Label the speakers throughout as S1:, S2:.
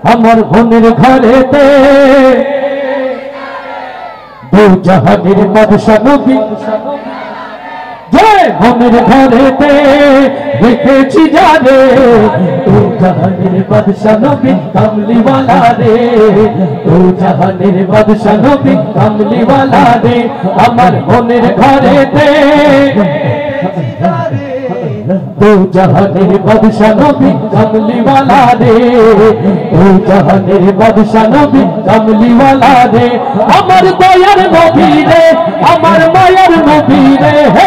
S1: আমার বোনের ঘরেতে দু জাহানের বাদশা নবী জয় বোনের ঘরেতে দেখেছি যারে দু জাহানের বাদশা নবী কামলিওয়ালা রে দু জাহানের বাদশা নবী কামলিওয়ালা রে আমার বোনের ঘরেতে दो जहानेर बादशाह नबी कमली वाला रे दो जहानेर बादशाह नबी कमली वाला रे अमर दयार नबी रे अमर मायर नबी रे हे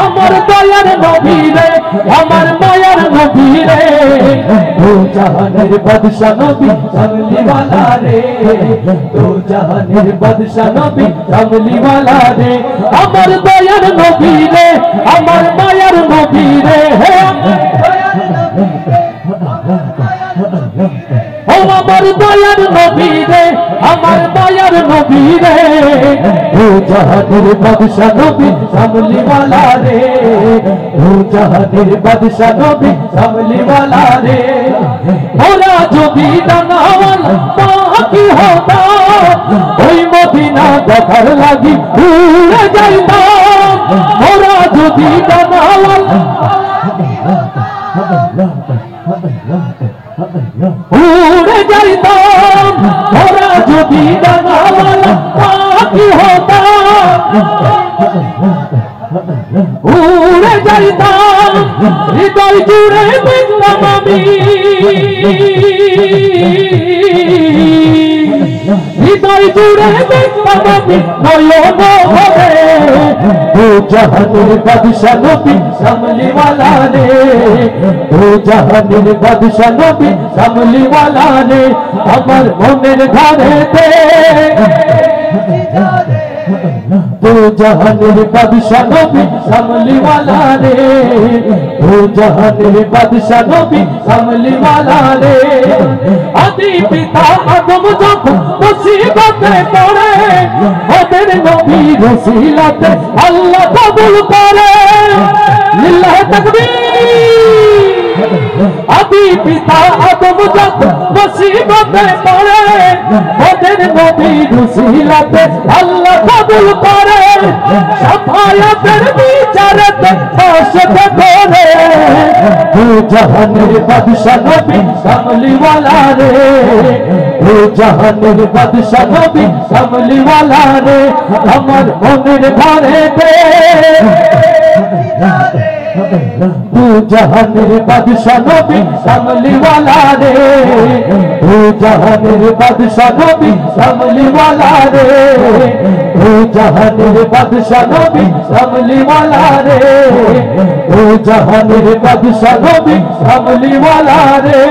S1: अमर दयार नबी रे अमर मायर नबी रे दो जहानेर बादशाह नबी कमली वाला रे दो जहानेर बादशाह नबी कमली वाला रे अमर दयार नबी रे अमर मायर नबी रे हे अमर दयार नबी रे अमर मायर नबी रे दो जहानेर बादशाह नबी कमली वाला रे दो जहानेर बादशाह नबी कमली वाला रे ओरा যদি দানাওয়াল বাকি হতো ওই মদিনা দেখার লাগি উড়ে যাইতাম ওরা যদি দানাওয়াল উড়ে যাইতাম ওরা যদি দানাওয়াল বাকি হতো উড়ে যাইতাম হৃদয় জুড়ে দেখতাম আমি হৃদয় জুড়ে দেখতাম আমি নয়ন ভরে দু জাহানের বাদশা নবী কমলি ওয়ালা রে দু জাহানের বাদশা নবী কমলি ওয়ালা রে আমার মনের ঘরেতে दो जहानेर बादशाह नबी कमली वाला रे दो जहानेर बादशाह नबी कमली वाला रे आदि पिता आदम যখন মুসিবতে পড়ে ওদের নবী রসিলাতে আল্লাহ কবুল করে লিল্লাহ তাকবীর आदि पिता आदम যখন মুসিবতে পড়ে ওদের নবী রসিলাতে আল্লাহ কবুল করে সাফায়াতের বিচারতে ফাঁসতে করে দু জাহানের বাদশা নবী কমলি ওয়ালা রে দু জাহানের বাদশা নবী কমলি ওয়ালা রে আমার মনের ঘরেতে दो जहानेर बादशाह नबी कमली वाला रे दो जहानेर बादशाह नबी कमली वाला रे दो जहानेर बादशाह नबी कमली वाला रे दो जहानेर बादशाह नबी कमली वाला रे।